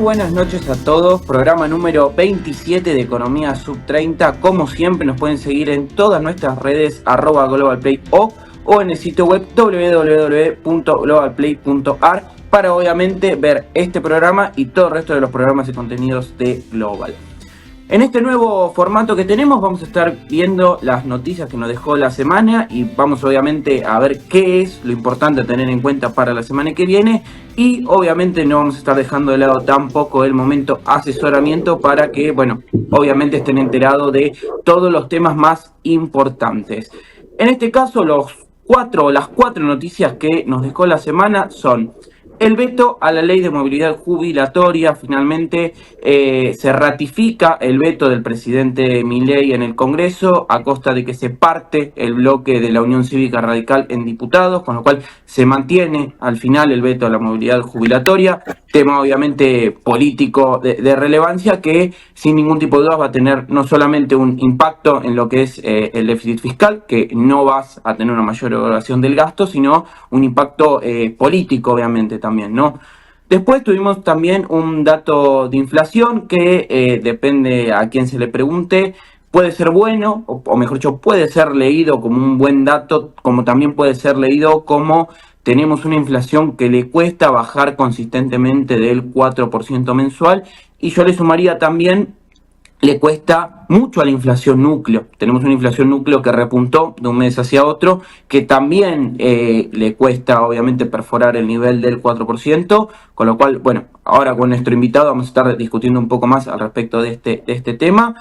buenas noches a todos, programa número 27 de Economía Sub 30. Como siempre nos pueden seguir en todas nuestras redes @globalplay o en el sitio web www.globalplay.ar para obviamente ver este programa y todo el resto de los programas y contenidos de Global. En este nuevo formato que tenemos vamos a estar viendo las noticias que nos dejó la semana y vamos obviamente a ver qué es lo importante a tener en cuenta para la semana que viene, y obviamente no vamos a estar dejando de lado tampoco el momento asesoramiento para que, bueno, obviamente estén enterados de todos los temas más importantes. En este caso las cuatro noticias que nos dejó la semana son: el veto a la ley de movilidad jubilatoria. Finalmente se ratifica el veto del presidente Milei en el Congreso a costa de que se parte el bloque de la Unión Cívica Radical en diputados, con lo cual se mantiene al final el veto a la movilidad jubilatoria, tema obviamente político de relevancia que sin ningún tipo de dudas va a tener no solamente un impacto en lo que es el déficit fiscal, que no vas a tener una mayor evaluación del gasto, sino un impacto político obviamente también, ¿no? Después tuvimos también un dato de inflación que depende a quién se le pregunte, puede ser bueno, o mejor dicho, puede ser leído como un buen dato, como también puede ser leído como tenemos una inflación que le cuesta bajar consistentemente del 4% mensual, y yo le sumaría también le cuesta mucho a la inflación núcleo. Tenemos una inflación núcleo que repuntó de un mes hacia otro, que también le cuesta obviamente perforar el nivel del 4%, con lo cual, bueno, ahora con nuestro invitado vamos a estar discutiendo un poco más al respecto de este tema.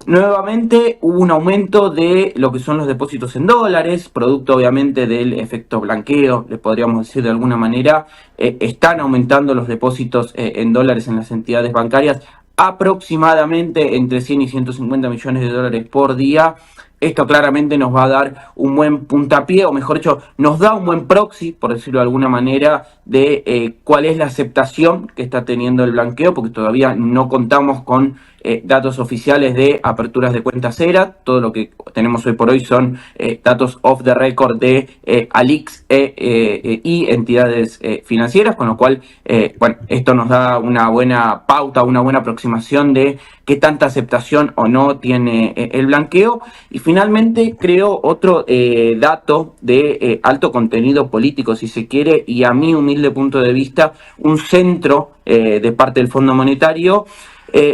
Nuevamente hubo un aumento de lo que son los depósitos en dólares, producto obviamente del efecto blanqueo, le podríamos decir de alguna manera. Están aumentando los depósitos en dólares en las entidades bancarias aproximadamente entre 100 y 150 millones de dólares por día. Esto claramente nos va a dar un buen puntapié, o mejor dicho, nos da un buen proxy, por decirlo de alguna manera, de cuál es la aceptación que está teniendo el blanqueo, porque todavía no contamos con datos oficiales de aperturas de cuentas ERA. Todo lo que tenemos hoy por hoy son datos off the record de ALICS y entidades financieras, con lo cual, bueno, esto nos da una buena pauta, una buena aproximación de qué tanta aceptación o no tiene el blanqueo. Y finalmente creo otro dato de alto contenido político, si se quiere, y a mi humilde punto de vista, un centro de parte del Fondo Monetario.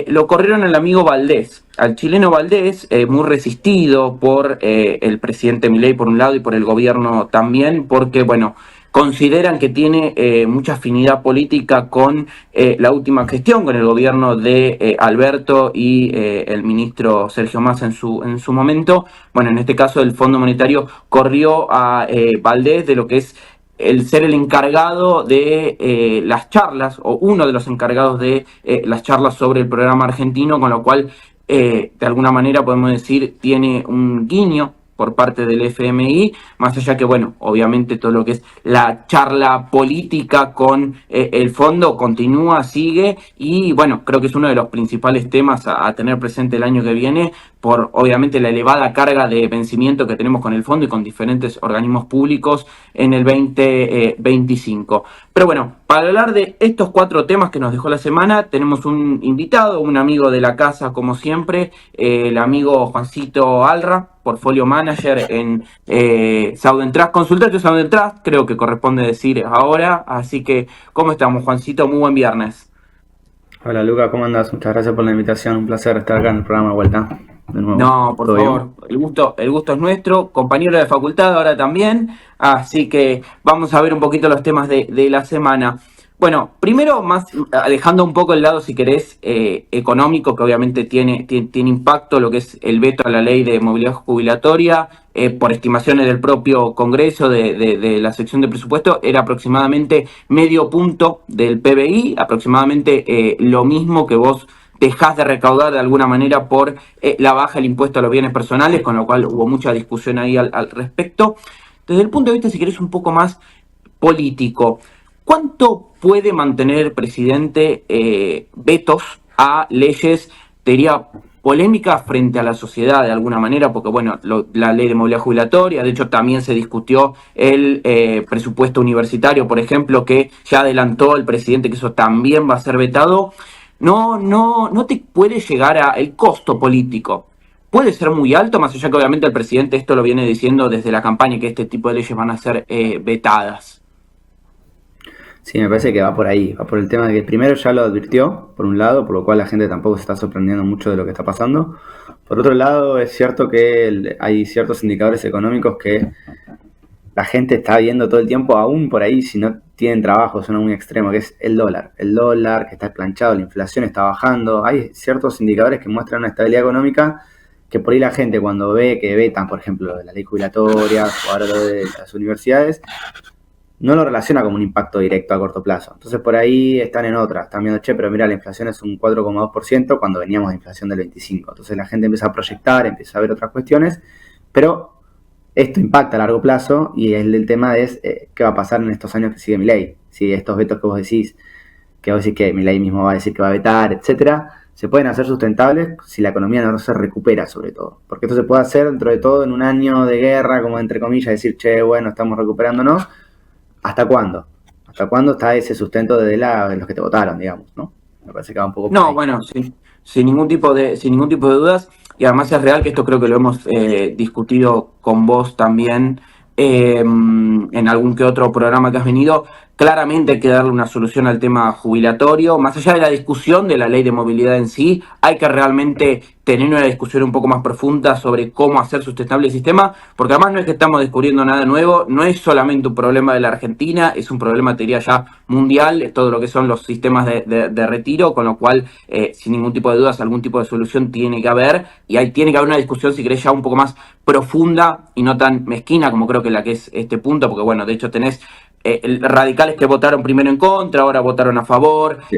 Lo corrieron al amigo Valdés, al chileno Valdés, muy resistido por el presidente Milei por un lado y por el gobierno también, porque, bueno, consideran que tiene mucha afinidad política con la última gestión, con el gobierno de Alberto y el ministro Sergio Massa en su momento. Bueno, en este caso el Fondo Monetario corrió a Valdés de lo que es el ser el encargado de las charlas, o uno de los encargados de las charlas sobre el programa argentino, con lo cual de alguna manera podemos decir tiene un guiño por parte del FMI, más allá que, bueno, obviamente todo lo que es la charla política con el fondo continúa, sigue, y bueno, creo que es uno de los principales temas a tener presente el año que viene, por obviamente la elevada carga de vencimiento que tenemos con el fondo y con diferentes organismos públicos en el 2025. Pero bueno, para hablar de estos cuatro temas que nos dejó la semana, tenemos un invitado, un amigo de la casa como siempre, el amigo Juancito Alra, Portfolio Manager en Southern Trust, consultorio Southern Trust, creo que corresponde decir ahora. Así que, ¿cómo estamos, Juancito? Muy buen viernes. Hola Luca, ¿cómo andás? Muchas gracias por la invitación, un placer estar acá en el programa de vuelta. De nuevo. No, por favor, el gusto es nuestro, compañero de facultad ahora también, así que vamos a ver un poquito los temas de la semana. Bueno, primero, más dejando un poco el lado, si querés, económico, que obviamente tiene impacto lo que es el veto a la ley de movilidad jubilatoria, por estimaciones del propio Congreso, de la sección de presupuesto, era aproximadamente medio punto del PBI, aproximadamente lo mismo que vos dejás de recaudar de alguna manera por la baja del impuesto a los bienes personales, con lo cual hubo mucha discusión ahí al respecto. Desde el punto de vista, si querés, un poco más político, ¿cuánto puede mantener el presidente vetos a leyes, te diría, polémica frente a la sociedad de alguna manera, porque bueno, la ley de movilidad jubilatoria, de hecho también se discutió el presupuesto universitario, por ejemplo, que ya adelantó el presidente que eso también va a ser vetado. No te puede llegar a el costo político. Puede ser muy alto, más allá que obviamente el presidente esto lo viene diciendo desde la campaña, que este tipo de leyes van a ser vetadas. Sí, me parece que va por ahí, va por el tema de que primero ya lo advirtió, por un lado, por lo cual la gente tampoco se está sorprendiendo mucho de lo que está pasando. Por otro lado, es cierto que hay ciertos indicadores económicos que la gente está viendo todo el tiempo, aún por ahí, si no tienen trabajo, suena muy extremo, que es el dólar. El dólar que está planchado, la inflación está bajando. Hay ciertos indicadores que muestran una estabilidad económica que por ahí la gente cuando ve que vetan, por ejemplo, lo de la ley jubilatoria o ahora lo de las universidades, no lo relaciona como un impacto directo a corto plazo. Entonces por ahí están en otra, están viendo, che, pero mira, la inflación es un 4,2% cuando veníamos de inflación del 25%. Entonces la gente empieza a proyectar, empieza a ver otras cuestiones, pero esto impacta a largo plazo y el tema es qué va a pasar en estos años que sigue Milei. Si estos vetos que vos decís que Milei mismo va a decir que va a vetar, etcétera, se pueden hacer sustentables si la economía no se recupera, sobre todo. Porque esto se puede hacer dentro de todo en un año de guerra, como entre comillas, decir, che, bueno, estamos recuperándonos. ¿Hasta cuándo? ¿Hasta cuándo está ese sustento de los que te votaron, digamos, ¿no? Me parece que va un poco por No, ahí. bueno, sí, sin ningún tipo de dudas, y además es real que esto creo que lo hemos discutido con vos también en algún que otro programa que has venido. Claramente hay que darle una solución al tema jubilatorio. Más allá de la discusión de la ley de movilidad en sí, hay que realmente tener una discusión un poco más profunda sobre cómo hacer sustentable el sistema, porque además no es que estamos descubriendo nada nuevo, no es solamente un problema de la Argentina, es un problema, te diría ya, mundial, todo lo que son los sistemas de retiro, con lo cual, sin ningún tipo de dudas, algún tipo de solución tiene que haber, y ahí tiene que haber una discusión, si querés, ya un poco más profunda y no tan mezquina como creo que la que es este punto, porque bueno, de hecho tenés radicales que votaron primero en contra, ahora votaron a favor. Sí.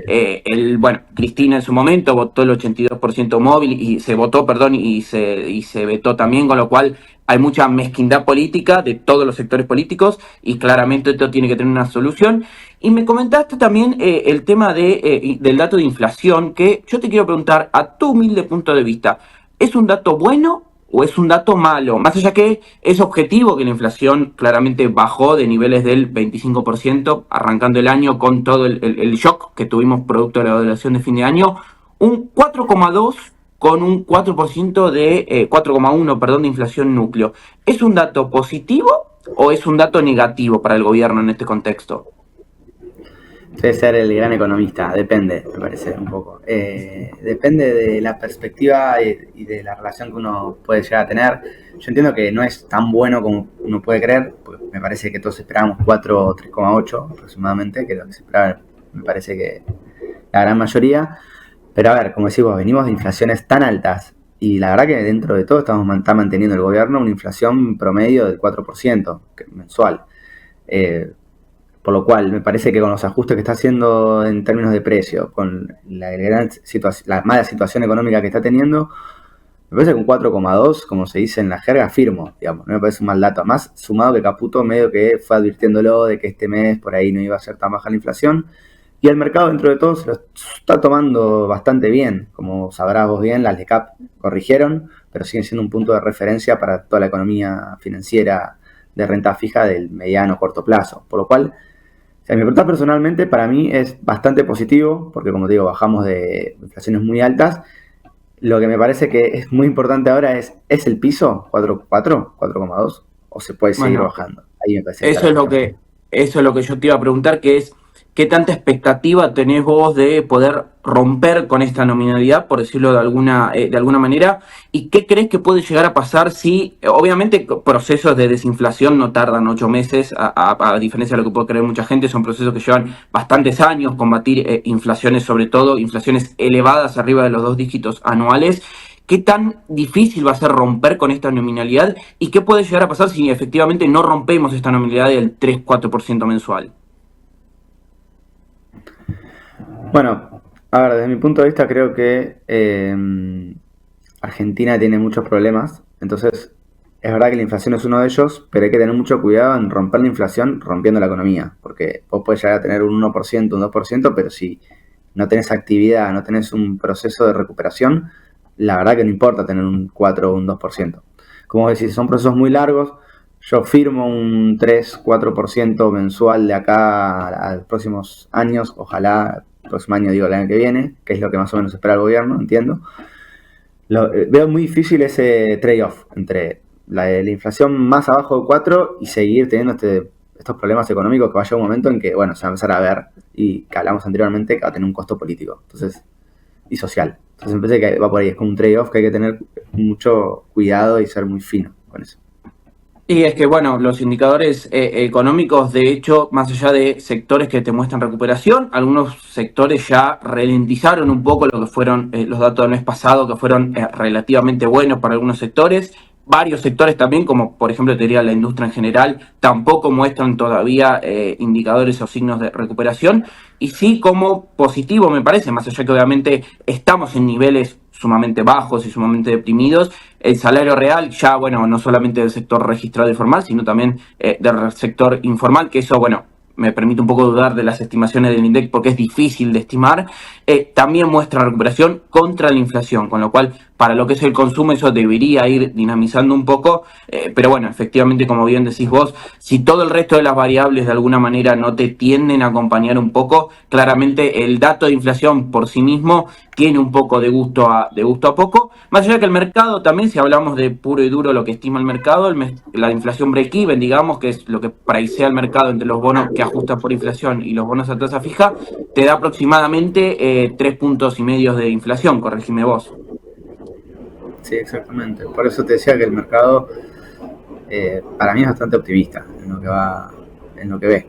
Bueno, Cristina en su momento votó el 82% móvil y se votó, perdón, y se vetó también, con lo cual hay mucha mezquindad política de todos los sectores políticos y claramente esto tiene que tener una solución. Y me comentaste también el tema del dato de inflación, que yo te quiero preguntar, a tu humilde punto de vista, ¿es un dato bueno o es un dato malo? Más allá que es objetivo que la inflación claramente bajó de niveles del 25%, arrancando el año con todo el shock que tuvimos producto de la evaluación de fin de año, un 4,2 con un 4% de 4,1, perdón, de inflación núcleo. ¿Es un dato positivo o es un dato negativo para el gobierno en este contexto? Debe ser el gran economista, depende, me parece un poco. Depende de la perspectiva y de la relación que uno puede llegar a tener. Yo entiendo que no es tan bueno como uno puede creer, porque me parece que todos esperábamos 4 o 3,8 aproximadamente, que es lo que se esperaba, me parece que la gran mayoría. Pero a ver, como decís vos, venimos de inflaciones tan altas y la verdad que dentro de todo está manteniendo el gobierno una inflación promedio del 4% mensual. Por lo cual, me parece que con los ajustes que está haciendo en términos de precio, con la mala situación económica que está teniendo, me parece que un 4,2, como se dice en la jerga, firmo, digamos, no me parece un mal dato. Más sumado que Caputo medio que fue advirtiéndolo de que este mes por ahí no iba a ser tan baja la inflación, y el mercado dentro de todo se lo está tomando bastante bien. Como sabrás vos bien, las LECAP corrigieron, pero siguen siendo un punto de referencia para toda la economía financiera de renta fija del mediano corto plazo, por lo cual, si me preguntas personalmente, para mí es bastante positivo, porque como te digo, bajamos de inflaciones muy altas. Lo que me parece que es muy importante ahora ¿es el piso 4,4, 4,2 o se puede seguir bajando? Ahí me parece eso es lo que yo te iba a preguntar, que es ¿qué tanta expectativa tenés vos de poder romper con esta nominalidad, por decirlo de alguna manera? ¿Y qué crees que puede llegar a pasar si, obviamente, procesos de desinflación no tardan 8 meses, a diferencia de lo que puede creer mucha gente, son procesos que llevan bastantes años, combatir inflaciones, sobre todo inflaciones elevadas arriba de los 2 dígitos anuales? ¿Qué tan difícil va a ser romper con esta nominalidad? ¿Y qué puede llegar a pasar si efectivamente no rompemos esta nominalidad del 3-4% mensual? Bueno, a ver, desde mi punto de vista creo que Argentina tiene muchos problemas, entonces es verdad que la inflación es uno de ellos, pero hay que tener mucho cuidado en romper la inflación rompiendo la economía, porque vos podés llegar a tener un 1%, un 2%, pero si no tenés actividad, no tenés un proceso de recuperación, la verdad que no importa tener un 4 o un 2%. Como decís, son procesos muy largos. Yo firmo un 3-4% mensual de acá a los próximos años, ojalá el próximo año, digo el año que viene, que es lo que más o menos espera el gobierno, entiendo. Veo muy difícil ese trade-off entre la inflación más abajo de 4 y seguir teniendo estos problemas económicos, que va a llegar un momento en que, bueno, se va a empezar a ver, y que hablamos anteriormente, que va a tener un costo político y social. Entonces me parece que va por ahí, es como un trade-off que hay que tener mucho cuidado y ser muy fino con eso. Y es que, bueno, los indicadores económicos, de hecho, más allá de sectores que te muestran recuperación, algunos sectores ya ralentizaron un poco lo que fueron los datos del mes pasado, que fueron relativamente buenos para algunos sectores. Varios sectores también, como por ejemplo te diría la industria en general, tampoco muestran todavía indicadores o signos de recuperación. Y sí como positivo me parece, más allá que obviamente estamos en niveles sumamente bajos y sumamente deprimidos, el salario real ya, bueno, no solamente del sector registrado y formal, sino también del sector informal, que eso, bueno, me permite un poco dudar de las estimaciones del INDEC porque es difícil de estimar, también muestra recuperación contra la inflación, con lo cual para lo que es el consumo eso debería ir dinamizando un poco, pero bueno, efectivamente como bien decís vos, si todo el resto de las variables de alguna manera no te tienden a acompañar un poco, claramente el dato de inflación por sí mismo tiene un poco de gusto a poco, más allá que el mercado también, si hablamos de puro y duro lo que estima el mercado, la inflación break-even, digamos, que es lo que pricea el mercado entre los bonos que ajustan por inflación y los bonos a tasa fija, te da aproximadamente 3,5 puntos de inflación, corregime vos. Sí, exactamente. Por eso te decía que el mercado para mí es bastante optimista en lo que ve.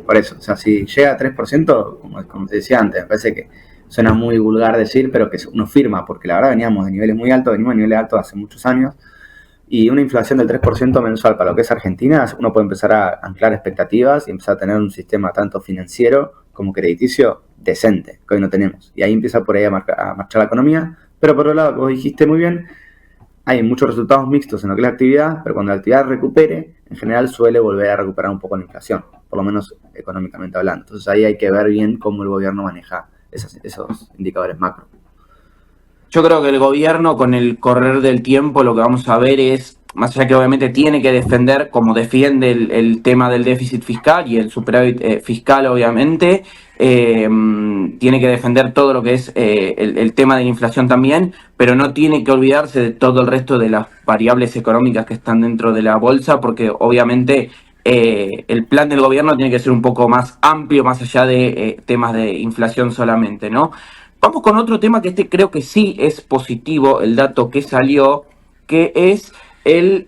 Por eso, o sea, si llega a 3%, como te decía antes, me parece que suena muy vulgar decir, pero que uno firma, porque la verdad veníamos de niveles muy altos, venimos de niveles altos hace muchos años, y una inflación del 3% mensual para lo que es Argentina, uno puede empezar a anclar expectativas y empezar a tener un sistema tanto financiero como crediticio decente, que hoy no tenemos. Y ahí empieza por ahí a marchar la economía, pero por otro lado, como dijiste muy bien, hay muchos resultados mixtos en lo que es la actividad, pero cuando la actividad recupere, en general suele volver a recuperar un poco la inflación, por lo menos económicamente hablando. Entonces ahí hay que ver bien cómo el gobierno maneja esos indicadores macro. Yo creo que el gobierno, con el correr del tiempo, lo que vamos a ver es, más allá que obviamente tiene que defender, como defiende el tema del déficit fiscal y el superávit fiscal, obviamente, tiene que defender todo lo que es el tema de la inflación también, pero no tiene que olvidarse de todo el resto de las variables económicas que están dentro de la bolsa, porque obviamente el plan del gobierno tiene que ser un poco más amplio, más allá de temas de inflación solamente, ¿no? Vamos con otro tema que creo que sí es positivo, el dato que salió, que es el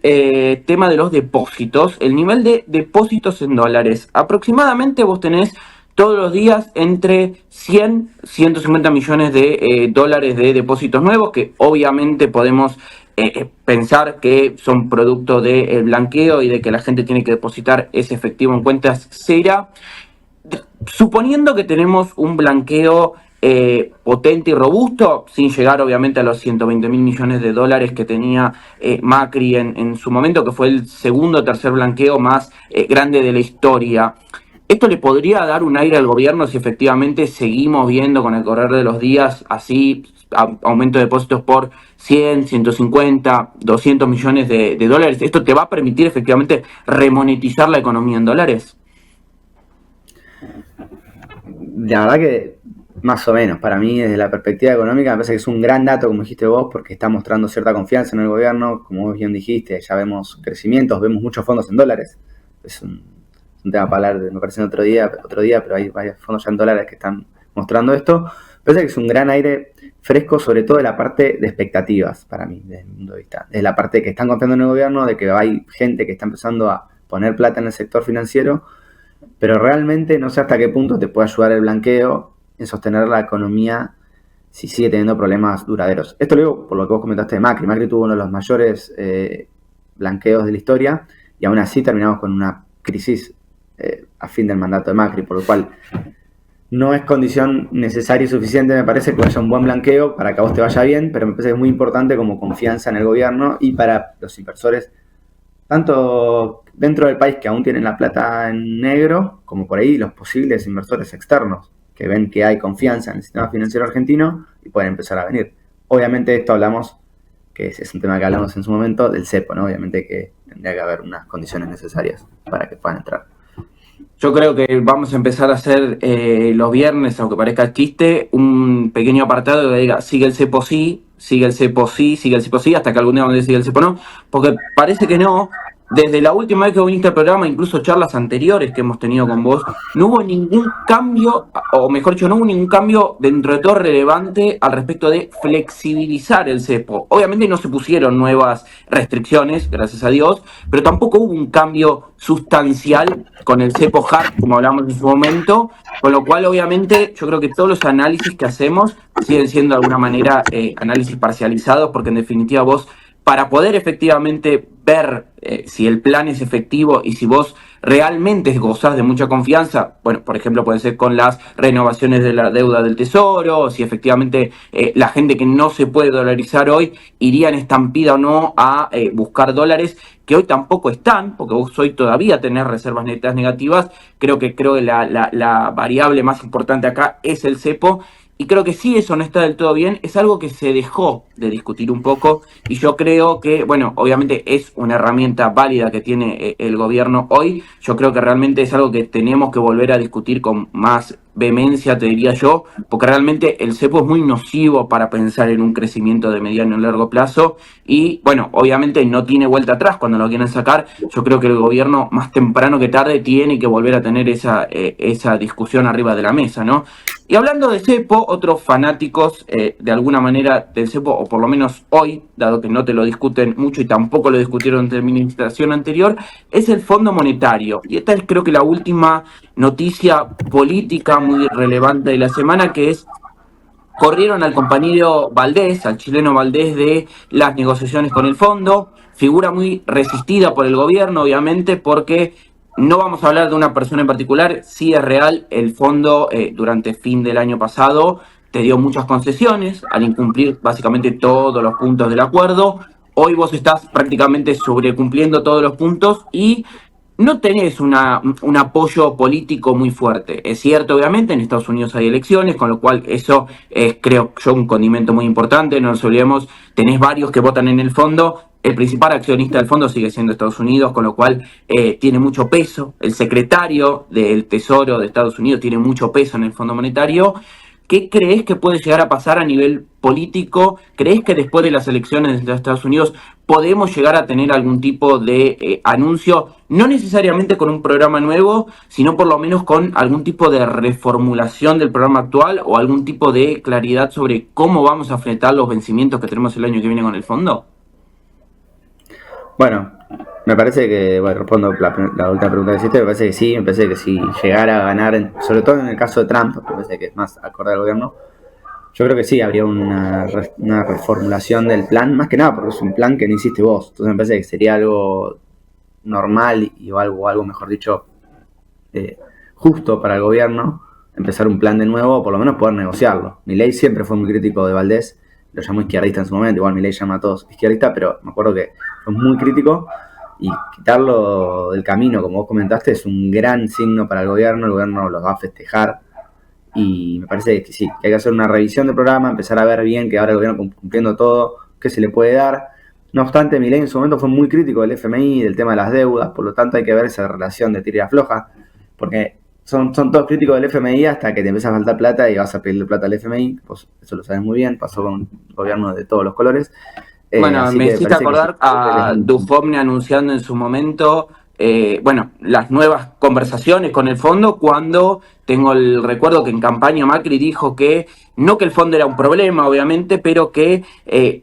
tema de los depósitos, el nivel de depósitos en dólares. Aproximadamente vos tenés todos los días entre 100 y 150 millones de dólares de depósitos nuevos, que obviamente podemos pensar que son producto del blanqueo y de que la gente tiene que depositar ese efectivo en cuentas cera. Suponiendo que tenemos un blanqueo potente y robusto, sin llegar obviamente a los 120 mil millones de dólares que tenía Macri en su momento, que fue el segundo o tercer blanqueo más grande de la historia. ¿Esto le podría dar un aire al gobierno si efectivamente seguimos viendo con el correr de los días así aumento de depósitos por 100, 150, 200 millones de dólares? ¿Esto te va a permitir efectivamente remonetizar la economía en dólares? La verdad que más o menos, para mí desde la perspectiva económica me parece que es un gran dato, como dijiste vos, porque está mostrando cierta confianza en el gobierno, como vos bien dijiste, ya vemos crecimientos, vemos muchos fondos en dólares, es un tema para hablar, me parece, en otro día, pero hay varios fondos ya en dólares que están mostrando esto. Me parece que es un gran aire fresco, sobre todo de la parte de expectativas, para mí, desde mi punto de vista. De la parte que están confiando en el gobierno, de que hay gente que está empezando a poner plata en el sector financiero, pero realmente no sé hasta qué punto te puede ayudar el blanqueo en sostener la economía si sigue teniendo problemas duraderos. Esto lo digo por lo que vos comentaste de Macri. Macri tuvo uno de los mayores blanqueos de la historia y aún así terminamos con una crisis a fin del mandato de Macri, por lo cual no es condición necesaria y suficiente, me parece, que haya un buen blanqueo para que a vos te vaya bien, pero me parece que es muy importante como confianza en el gobierno y para los inversores, tanto dentro del país que aún tienen la plata en negro, como por ahí los posibles inversores externos que ven que hay confianza en el sistema financiero argentino y pueden empezar a venir. obviamente esto hablamos, que es un tema que hablamos en su momento, del cepo, ¿no? Obviamente que tendría que haber unas condiciones necesarias para que puedan entrar. Yo creo que vamos a empezar a hacer los viernes, aunque parezca chiste, un pequeño apartado que diga sigue el cepo sí, sigue el cepo sí, sigue el cepo sí, hasta que algún día donde sigue el cepo no, porque parece que no. Desde la última vez que viniste al programa, incluso charlas anteriores que hemos tenido con vos, no hubo ningún cambio, o mejor dicho, no hubo ningún cambio dentro de todo relevante al respecto de flexibilizar el cepo. Obviamente no se pusieron nuevas restricciones, gracias a Dios, pero tampoco hubo un cambio sustancial con el cepo hard, como hablamos en su momento, con lo cual obviamente yo creo que todos los análisis que hacemos siguen siendo de alguna manera análisis parcializados, porque en definitiva vos, para poder efectivamente ver si el plan es efectivo y si vos realmente gozás de mucha confianza, bueno, por ejemplo, puede ser con las renovaciones de la deuda del Tesoro, o si efectivamente la gente que no se puede dolarizar hoy iría en estampida o no a buscar dólares, que hoy tampoco están, porque vos hoy todavía tenés reservas netas negativas. Creo que la variable más importante acá es el cepo. Y creo que si eso no está del todo bien, es algo que se dejó de discutir un poco, y yo creo que, bueno, obviamente es una herramienta válida que tiene el gobierno hoy. Yo creo que realmente es algo que tenemos que volver a discutir con más vehemencia, te diría yo, porque realmente el cepo es muy nocivo para pensar en un crecimiento de mediano y largo plazo, y bueno, obviamente no tiene vuelta atrás cuando lo quieren sacar. Yo creo que el gobierno más temprano que tarde tiene que volver a tener esa discusión arriba de la mesa, ¿no? Y hablando de cepo, otros fanáticos de alguna manera del cepo, o por lo menos hoy, dado que no te lo discuten mucho y tampoco lo discutieron en la administración anterior, es el Fondo Monetario. Y esta es, creo que, la última noticia política muy relevante de la semana, que es: corrieron al compañero Valdés, al chileno Valdés, de las negociaciones con el fondo, figura muy resistida por el gobierno, obviamente, porque no vamos a hablar de una persona en particular. Sí es real, el fondo durante fin del año pasado te dio muchas concesiones al incumplir básicamente todos los puntos del acuerdo. Hoy vos estás prácticamente sobrecumpliendo todos los puntos y no tenés un apoyo político muy fuerte. Es cierto, obviamente, en Estados Unidos hay elecciones, con lo cual eso es, creo yo, un condimento muy importante. No nos olvidemos, tenés varios que votan en el fondo. El principal accionista del fondo sigue siendo Estados Unidos, con lo cual tiene mucho peso. El secretario del Tesoro de Estados Unidos tiene mucho peso en el Fondo Monetario. ¿Qué crees que puede llegar a pasar a nivel político? ¿Crees que después de las elecciones de Estados Unidos podemos llegar a tener algún tipo de anuncio, no necesariamente con un programa nuevo, sino por lo menos con algún tipo de reformulación del programa actual, o algún tipo de claridad sobre cómo vamos a enfrentar los vencimientos que tenemos el año que viene con el fondo? Bueno, me parece que, bueno, respondo la última pregunta que hiciste, me parece que sí, me parece que si llegara a ganar, sobre todo en el caso de Trump, me parece que es más acorde al gobierno, yo creo que sí, habría una reformulación del plan, más que nada porque es un plan que no hiciste vos, entonces me parece que sería algo normal y algo mejor dicho, justo para el gobierno, empezar un plan de nuevo, o por lo menos poder negociarlo. Milei siempre fue muy crítico de Valdés, lo llamó izquierdista en su momento, igual Milei llama a todos izquierdistas, pero me acuerdo que fue muy crítico, y quitarlo del camino, como vos comentaste, es un gran signo para el gobierno lo va a festejar, y me parece que sí, que hay que hacer una revisión del programa, empezar a ver bien que ahora el gobierno cumpliendo todo, qué se le puede dar. No obstante, Milei en su momento fue muy crítico del FMI, del tema de las deudas, por lo tanto hay que ver esa relación de tira y afloja, porque son todos críticos del FMI hasta que te empieza a faltar plata y vas a pedirle plata al FMI, pues eso lo sabes muy bien, pasó con gobiernos de todos los colores. Bueno, me hiciste acordar a Dufovne anunciando en su momento, las nuevas conversaciones con el fondo, cuando tengo el recuerdo que en campaña Macri dijo que no, que el fondo era un problema, obviamente, pero que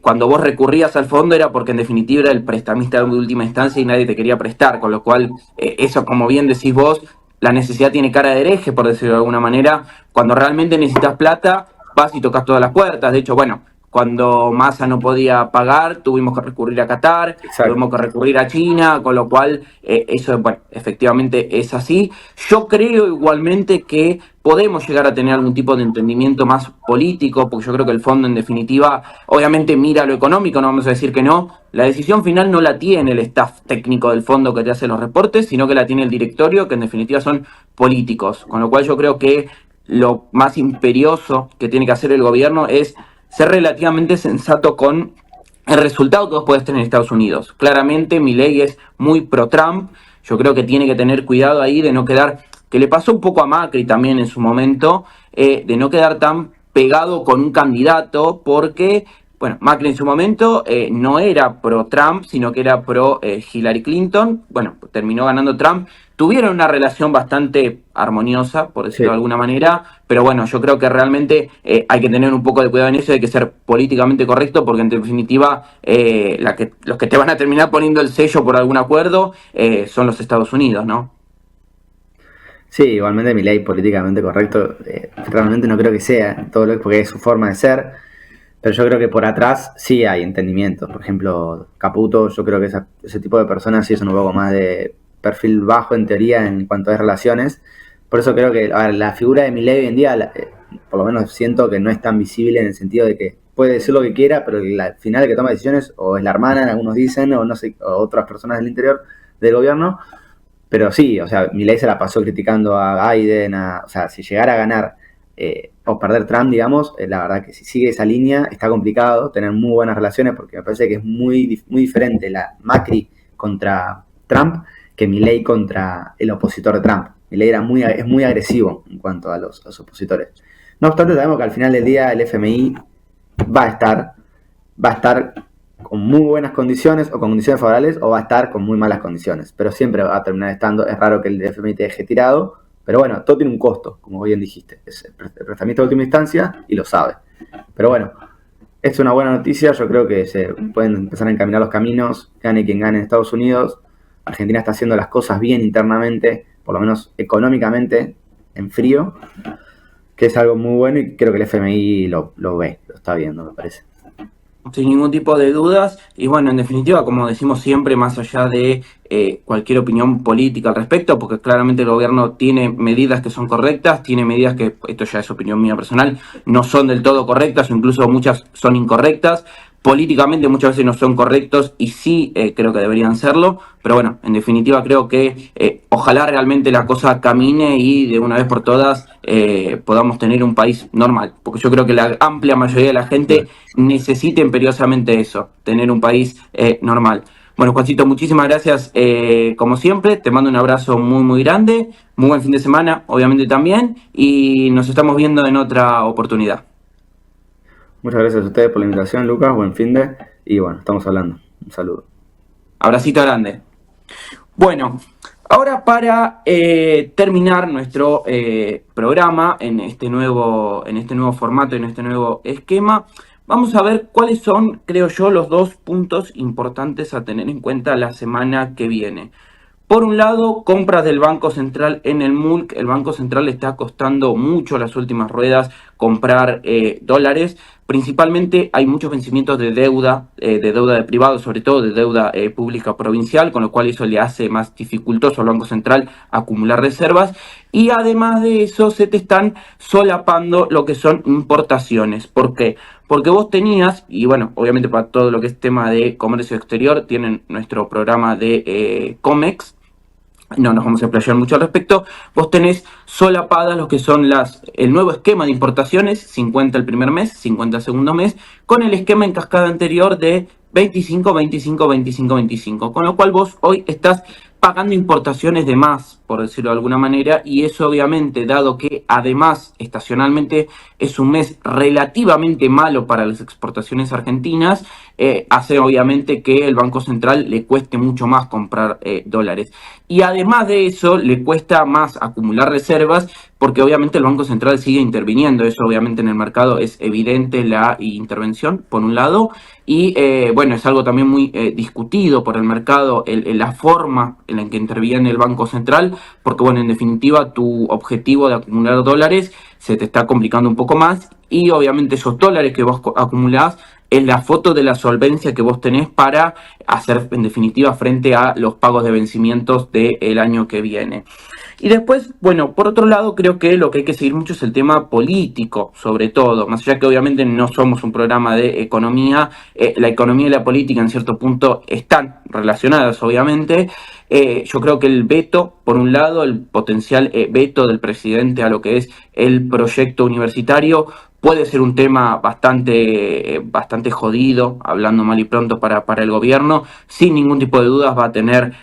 cuando vos recurrías al fondo era porque en definitiva era el prestamista de última instancia y nadie te quería prestar, con lo cual eso, como bien decís vos, la necesidad tiene cara de hereje, por decirlo de alguna manera. Cuando realmente necesitas plata, vas y tocas todas las puertas. De hecho, bueno, cuando Massa no podía pagar, tuvimos que recurrir a Qatar, Exacto. tuvimos que recurrir a China, con lo cual eso, bueno, efectivamente es así. Yo creo igualmente que podemos llegar a tener algún tipo de entendimiento más político, porque yo creo que el fondo, en definitiva, obviamente mira lo económico, no vamos a decir que no. La decisión final no la tiene el staff técnico del fondo que te hace los reportes, sino que la tiene el directorio, que en definitiva son políticos. Con lo cual yo creo que lo más imperioso que tiene que hacer el gobierno es ser relativamente sensato con el resultado que vos podés tener en Estados Unidos. Claramente Milei es muy pro-Trump, yo creo que tiene que tener cuidado ahí de no quedar, que le pasó un poco a Macri también en su momento, de no quedar tan pegado con un candidato, porque, bueno, Macri en su momento no era pro-Trump, sino que era pro-Hillary Clinton. Bueno, terminó ganando Trump. Tuvieron una relación bastante armoniosa, por decirlo Sí. de alguna manera, pero bueno, yo creo que realmente hay que tener un poco de cuidado en eso, hay que ser políticamente correcto, porque en definitiva los que te van a terminar poniendo el sello por algún acuerdo son los Estados Unidos, ¿no? Sí, igualmente Milei políticamente correcto, realmente no creo que sea, todo lo porque es su forma de ser, pero yo creo que por atrás sí hay entendimiento. Por ejemplo, Caputo, yo creo que ese tipo de personas sí son un poco más de perfil bajo en teoría en cuanto a relaciones. Por eso creo que a ver, la figura de Milei hoy en día, por lo menos siento que no es tan visible en el sentido de que puede decir lo que quiera, pero al final el que toma decisiones o es la hermana, algunos dicen, o no sé, o otras personas del interior del gobierno. Pero sí, o sea, Milei se la pasó criticando a Biden, o sea, si llegara a ganar o perder Trump, digamos, la verdad que si sigue esa línea está complicado tener muy buenas relaciones, porque me parece que es muy diferente la Macri contra Trump que Milei contra el opositor de Trump. Milei es muy agresivo en cuanto a los opositores. No obstante, sabemos que al final del día el FMI va a estar con muy buenas condiciones o con condiciones favorables, o va a estar con muy malas condiciones, pero siempre va a terminar estando. Es raro que el FMI te deje tirado, pero bueno, todo tiene un costo, como bien dijiste, es el prestamista de última instancia y lo sabe. Pero bueno, es una buena noticia, yo creo que se pueden empezar a encaminar los caminos, gane quien gane en Estados Unidos. Argentina está haciendo las cosas bien internamente, por lo menos económicamente, en frío, que es algo muy bueno, y creo que el FMI lo ve, lo está viendo, me parece. Sin ningún tipo de dudas. Y bueno, en definitiva, como decimos siempre, más allá de cualquier opinión política al respecto, porque claramente el gobierno tiene medidas que son correctas, tiene medidas que, esto ya es opinión mía personal, no son del todo correctas, o incluso muchas son incorrectas. Políticamente muchas veces no son correctos y sí creo que deberían serlo, pero bueno, en definitiva creo que ojalá realmente la cosa camine y de una vez por todas podamos tener un país normal, porque yo creo que la amplia mayoría de la gente necesita imperiosamente eso, tener un país normal. Bueno, Juancito, muchísimas gracias como siempre, te mando un abrazo muy grande, muy buen fin de semana, obviamente también, y nos estamos viendo en otra oportunidad. Muchas gracias a ustedes por la invitación, Lucas. Buen fin de. Y bueno, estamos hablando. Un saludo. Abracito grande. Bueno, ahora para terminar nuestro programa en este nuevo formato, en este nuevo esquema, vamos a ver cuáles son, creo yo, los dos puntos importantes a tener en cuenta la semana que viene. Por un lado, compras del Banco Central en el MULC. El Banco Central le está costando mucho las últimas ruedas comprar dólares. Principalmente hay muchos vencimientos de deuda de privado, sobre todo de deuda pública provincial, con lo cual eso le hace más dificultoso al Banco Central acumular reservas. Y además de eso, se te están solapando lo que son importaciones. ¿Por qué? Porque vos tenías, y bueno, obviamente para todo lo que es tema de comercio exterior, tienen nuestro programa de COMEX. No nos vamos a explayar mucho al respecto. Vos tenés solapadas lo que son el nuevo esquema de importaciones, 50 el primer mes, 50 el segundo mes, con el esquema en cascada anterior de 25, 25, 25, 25. Con lo cual vos hoy estás pagando importaciones de más, por decirlo de alguna manera, y eso obviamente, dado que además estacionalmente es un mes relativamente malo para las exportaciones argentinas, hace obviamente que el Banco Central le cueste mucho más comprar dólares. Y además de eso, le cuesta más acumular reservas, porque obviamente el Banco Central sigue interviniendo. Eso obviamente en el mercado es evidente, la intervención, por un lado, y bueno, es algo también muy discutido por el mercado, la forma en la que interviene el Banco Central, porque bueno, en definitiva tu objetivo de acumular dólares se te está complicando un poco más, y obviamente esos dólares que vos acumulás es la foto de la solvencia que vos tenés para hacer en definitiva frente a los pagos de vencimientos del año que viene. Y después, bueno, por otro lado, creo que lo que hay que seguir mucho es el tema político, sobre todo, más allá que obviamente no somos un programa de economía, la economía y la política en cierto punto están relacionadas, obviamente. Yo creo que el veto, por un lado, el potencial veto del presidente a lo que es el proyecto universitario, puede ser un tema bastante jodido, hablando mal y pronto para el gobierno. Sin ningún tipo de dudas va a tener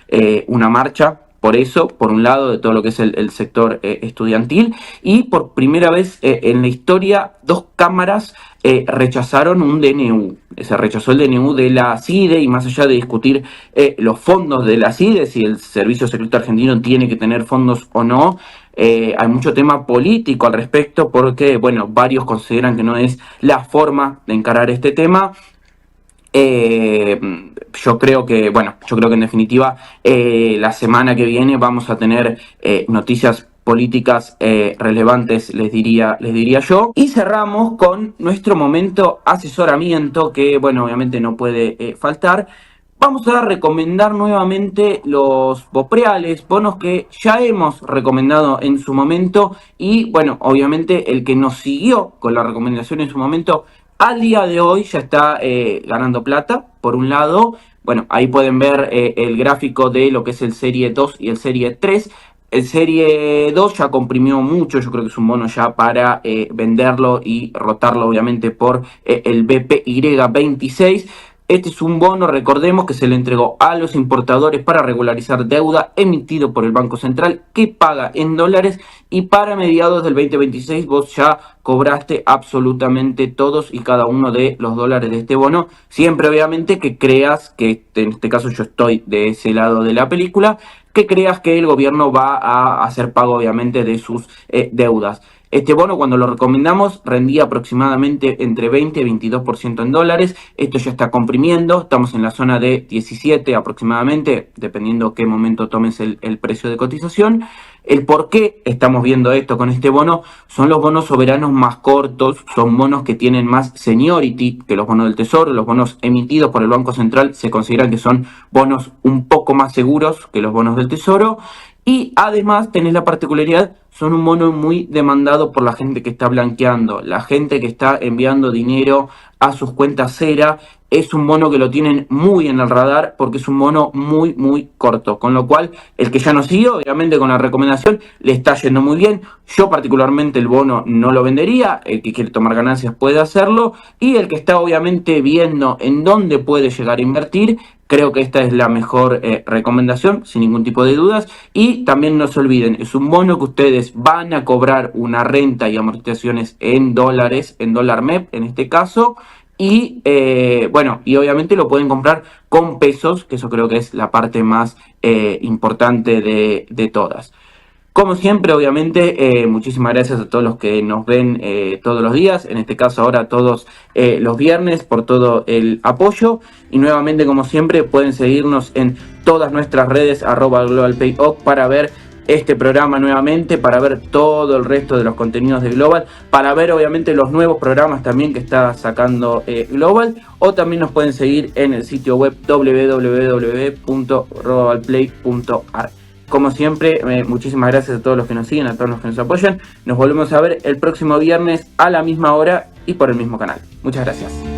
una marcha. Por eso, por un lado, de todo lo que es el sector estudiantil, y por primera vez en la historia, 2 cámaras rechazaron un DNU. Se rechazó el DNU de la CIDE, y más allá de discutir los fondos de la CIDE, si el Servicio Secreto Argentino tiene que tener fondos o no, hay mucho tema político al respecto, porque, bueno, varios consideran que no es la forma de encarar este tema. Yo creo que en definitiva la semana que viene vamos a tener noticias políticas relevantes, les diría yo. Y cerramos con nuestro momento asesoramiento, que, bueno, obviamente no puede faltar. Vamos a recomendar nuevamente los Bopreales, bonos que ya hemos recomendado en su momento, y, bueno, obviamente el que nos siguió con la recomendación en su momento, al día de hoy ya está ganando plata. Por un lado, bueno, ahí pueden ver el gráfico de lo que es el Serie 2 y el Serie 3. El Serie 2 ya comprimió mucho, yo creo que es un bono ya para venderlo y rotarlo, obviamente, por el BPY26. Este es un bono, recordemos, que se le entregó a los importadores para regularizar deuda, emitido por el Banco Central, que paga en dólares, y para mediados del 2026 vos ya cobraste absolutamente todos y cada uno de los dólares de este bono, siempre obviamente que creas que, en este caso yo estoy de ese lado de la película, que creas que el gobierno va a hacer pago obviamente de sus deudas. Este bono, cuando lo recomendamos, rendía aproximadamente entre 20 y 22% en dólares. Esto ya está comprimiendo, estamos en la zona de 17 aproximadamente, dependiendo qué momento tomes el precio de cotización. El por qué estamos viendo esto con este bono son los bonos soberanos más cortos, son bonos que tienen más seniority que los bonos del Tesoro. Los bonos emitidos por el Banco Central se consideran que son bonos un poco más seguros que los bonos del Tesoro, y además tenés la particularidad, son un bono muy demandado por la gente que está blanqueando, la gente que está enviando dinero a sus cuentas cera. Es un bono que lo tienen muy en el radar porque es un bono muy corto, con lo cual el que ya nos siguió, obviamente con la recomendación, le está yendo muy bien. Yo particularmente el bono no lo vendería, el que quiere tomar ganancias puede hacerlo, y el que está obviamente viendo en dónde puede llegar a invertir, creo que esta es la mejor recomendación, sin ningún tipo de dudas. Y también no se olviden, es un bono que ustedes van a cobrar una renta y amortizaciones en dólares, en dólar MEP en este caso, y y obviamente lo pueden comprar con pesos, que eso creo que es la parte más importante de todas. Como siempre, obviamente, muchísimas gracias a todos los que nos ven todos los días, en este caso ahora todos los viernes, por todo el apoyo. Y nuevamente, como siempre, pueden seguirnos en todas nuestras redes, @GlobalPayOc, para ver este programa nuevamente, para ver todo el resto de los contenidos de Global, para ver obviamente los nuevos programas también que está sacando Global, o también nos pueden seguir en el sitio web www.globalplay.ar. Como siempre, muchísimas gracias a todos los que nos siguen, a todos los que nos apoyan. Nos volvemos a ver el próximo viernes a la misma hora y por el mismo canal. Muchas gracias.